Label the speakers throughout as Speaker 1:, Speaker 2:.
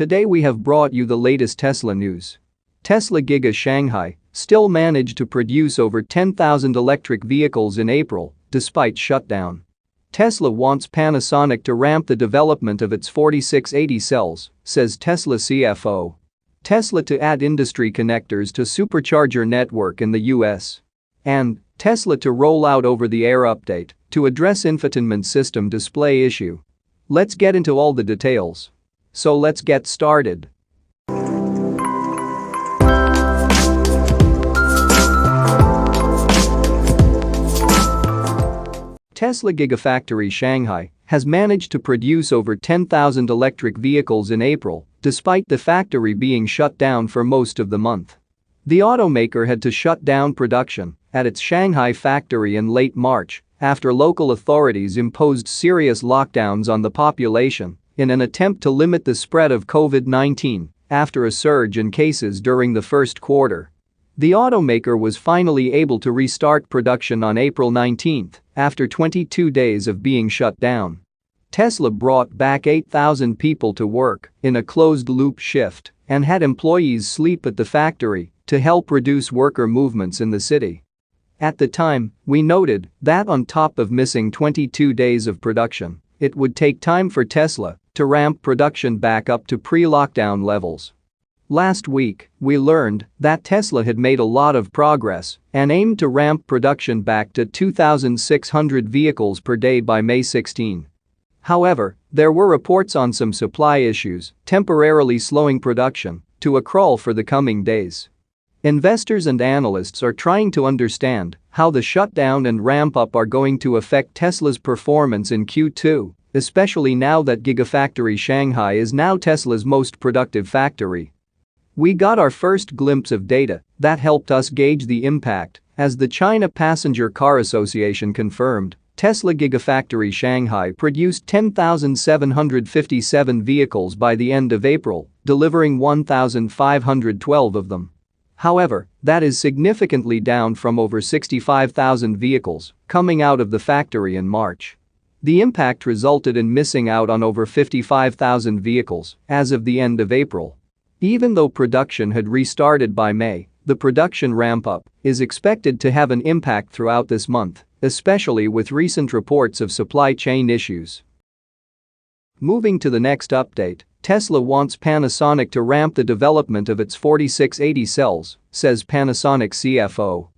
Speaker 1: Today we have brought you the latest Tesla news. Tesla Giga Shanghai still managed to produce over 10,000 electric vehicles in April, despite shutdown. Tesla wants Panasonic to ramp the development of its 4680 cells, says Tesla CFO. Tesla to add industry connectors to Supercharger Network in the US. And Tesla to roll out over-the-air update to address infotainment system display issue. Let's get into all the details. So let's get started. Tesla Gigafactory Shanghai has managed to produce over 10,000 electric vehicles in April, despite the factory being shut down for most of the month. The automaker had to shut down production at its Shanghai factory in late March after local authorities imposed serious lockdowns on the population in an attempt to limit the spread of COVID-19 after a surge in cases during the first quarter. The automaker was finally able to restart production on April 19 after 22 days of being shut down. Tesla brought back 8,000 people to work in a closed-loop shift and had employees sleep at the factory to help reduce worker movements in the city. At the time, we noted that on top of missing 22 days of production, it would take time for Tesla to ramp production back up to pre-lockdown levels. Last week, we learned that Tesla had made a lot of progress and aimed to ramp production back to 2,600 vehicles per day by May 16. However, there were reports on some supply issues temporarily slowing production to a crawl for the coming days. Investors and analysts are trying to understand how the shutdown and ramp-up are going to affect Tesla's performance in Q2, especially now that Gigafactory Shanghai is now Tesla's most productive factory. We got our first glimpse of data that helped us gauge the impact as the China Passenger Car Association confirmed Tesla Gigafactory Shanghai produced 10,757 vehicles by the end of April, delivering 1,512 of them. However, that is significantly down from over 65,000 vehicles coming out of the factory in March. The impact resulted in missing out on over 55,000 vehicles as of the end of April. Even though production had restarted by May, the production ramp-up is expected to have an impact throughout this month, especially with recent reports of supply chain issues. Moving to the next update, Tesla wants Panasonic to ramp the development of its 4680 cells, says Panasonic CFO.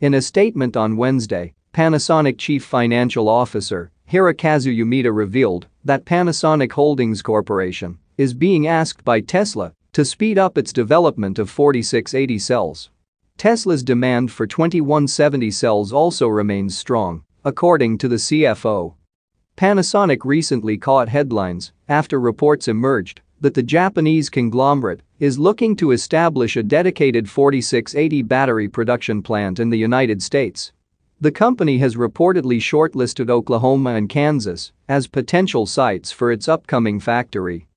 Speaker 1: In a statement on Wednesday, Panasonic Chief Financial Officer Hirokazu Yamada revealed that Panasonic Holdings Corporation is being asked by Tesla to speed up its development of 4680 cells. Tesla's demand for 2170 cells also remains strong, according to the CFO. Panasonic recently caught headlines after reports emerged that the Japanese conglomerate is looking to establish a dedicated 4680 battery production plant in the United States. The company has reportedly shortlisted Oklahoma and Kansas as potential sites for its upcoming factory.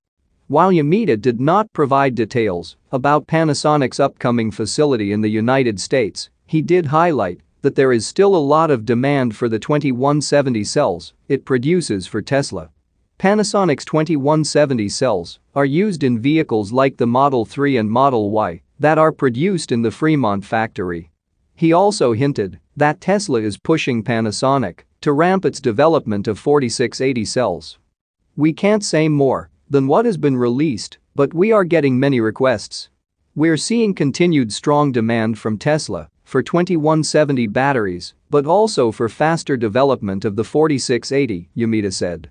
Speaker 1: While Yamada did not provide details about Panasonic's upcoming facility in the United States, he did highlight that there is still a lot of demand for the 2170 cells it produces for Tesla. Panasonic's 2170 cells are used in vehicles like the Model 3 and Model Y that are produced in the Fremont factory. He also hinted that Tesla is pushing Panasonic to ramp its development of 4680 cells. "We can't say more than what has been released, but we are getting many requests. We're seeing continued strong demand from Tesla for 2170 batteries, but also for faster development of the 4680, Yamada said.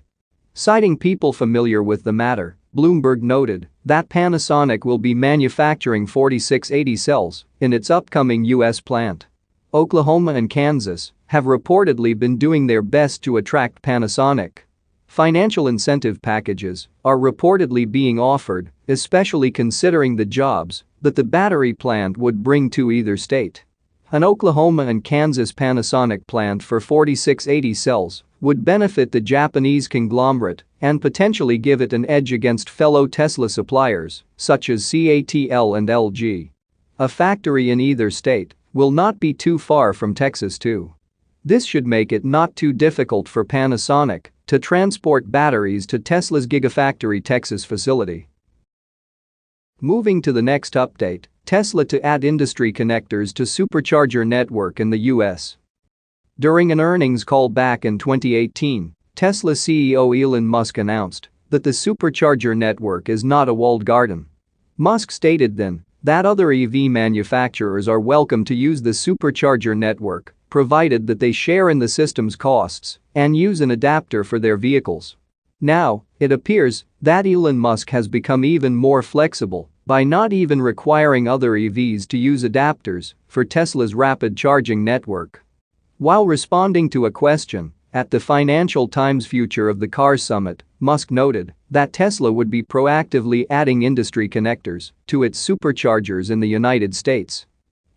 Speaker 1: Citing people familiar with the matter, Bloomberg noted that Panasonic will be manufacturing 4680 cells in its upcoming U.S. plant. Oklahoma and Kansas have reportedly been doing their best to attract Panasonic. Financial incentive packages are reportedly being offered, especially considering the jobs that the battery plant would bring to either state. An Oklahoma and Kansas Panasonic plant for 4680 cells would benefit the Japanese conglomerate and potentially give it an edge against fellow Tesla suppliers such as CATL and LG. A factory in either state will not be too far from Texas too. This should make it not too difficult for Panasonic to transport batteries to Tesla's Gigafactory Texas facility. Moving to the next update, Tesla to add industry connectors to Supercharger Network in the US. During an earnings call back in 2018, Tesla CEO Elon Musk announced that the Supercharger Network is not a walled garden. Musk stated then that other EV manufacturers are welcome to use the Supercharger Network, provided that they share in the system's costs and use an adapter for their vehicles. Now, it appears that Elon Musk has become even more flexible by not even requiring other EVs to use adapters for Tesla's rapid charging network. While responding to a question at the Financial Times Future of the Car Summit, Musk noted that Tesla would be proactively adding industry connectors to its superchargers in the United States.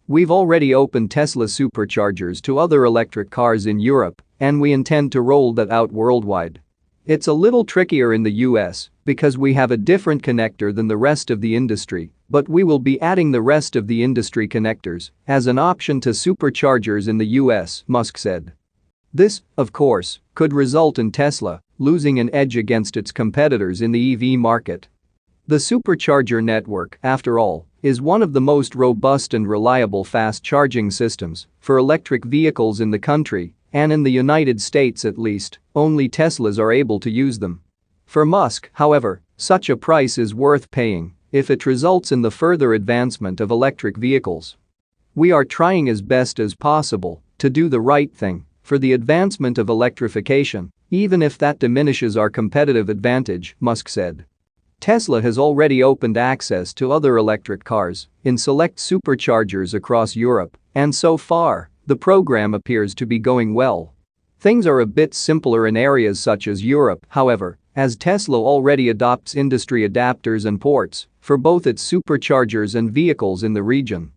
Speaker 1: "We've already opened Tesla superchargers to other electric cars in Europe, and we intend to roll that out worldwide. It's a little trickier in the US because we have a different connector than the rest of the industry, but we will be adding the rest of the industry connectors as an option to superchargers in the US," Musk said. This, of course, could result in Tesla losing an edge against its competitors in the EV market. The Supercharger Network, after all, is one of the most robust and reliable fast charging systems for electric vehicles in the country, and in the United States at least, only Teslas are able to use them. For Musk, however, such a price is worth paying if it results in the further advancement of electric vehicles. "We are trying as best as possible to do the right thing for the advancement of electrification, even if that diminishes our competitive advantage," Musk said. Tesla has already opened access to other electric cars in select superchargers across Europe, and so far, the program appears to be going well. Things are a bit simpler in areas such as Europe, however, as Tesla already adopts industry adapters and ports for both its superchargers and vehicles in the region.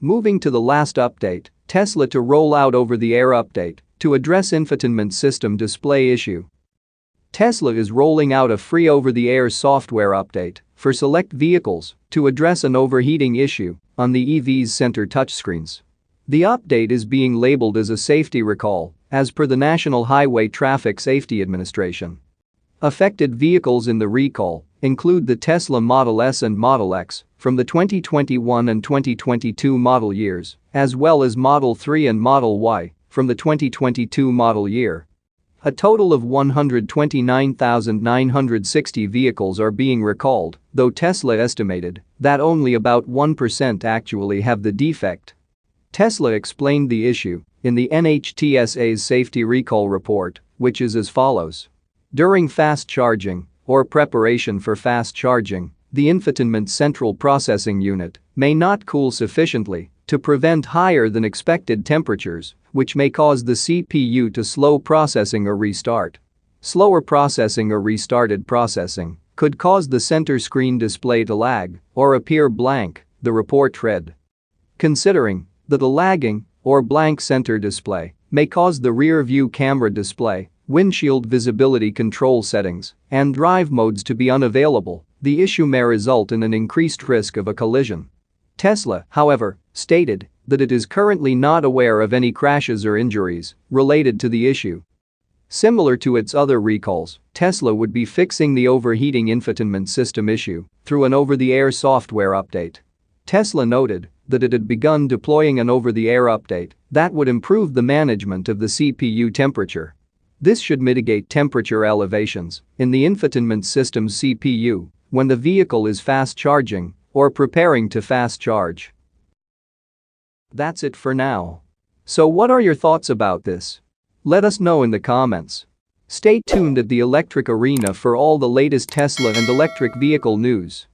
Speaker 1: Moving to the last update, Tesla to roll out over-the-air update to address infotainment system display issue. Tesla is rolling out a free over-the-air software update for select vehicles to address an overheating issue on the EV's center touchscreens. The update is being labeled as a safety recall, as per the National Highway Traffic Safety Administration. Affected vehicles in the recall include the Tesla Model S and Model X from the 2021 and 2022 model years, as well as Model 3 and Model Y from the 2022 model year. A total of 129,960 vehicles are being recalled, though Tesla estimated that only about 1% actually have the defect. Tesla explained the issue in the NHTSA's safety recall report, which is as follows. During fast charging, or preparation for fast charging, the infotainment central processing unit may not cool sufficiently to prevent higher than expected temperatures, which may cause the CPU to slow processing or restart. Slower processing or restarted processing could cause the center screen display to lag or appear blank, the report read. Considering that a lagging or blank center display may cause the rear view camera display, windshield visibility control settings, and drive modes to be unavailable, the issue may result in an increased risk of a collision. Tesla, however, stated that it is currently not aware of any crashes or injuries related to the issue. Similar to its other recalls, Tesla would be fixing the overheating infotainment system issue through an over-the-air software update. Tesla noted that it had begun deploying an over-the-air update that would improve the management of the CPU temperature. This should mitigate temperature elevations in the infotainment system's CPU when the vehicle is fast charging or preparing to fast charge. That's it for now. So what are your thoughts about this? Let us know in the comments. Stay tuned at the Electric Arena for all the latest Tesla and electric vehicle news.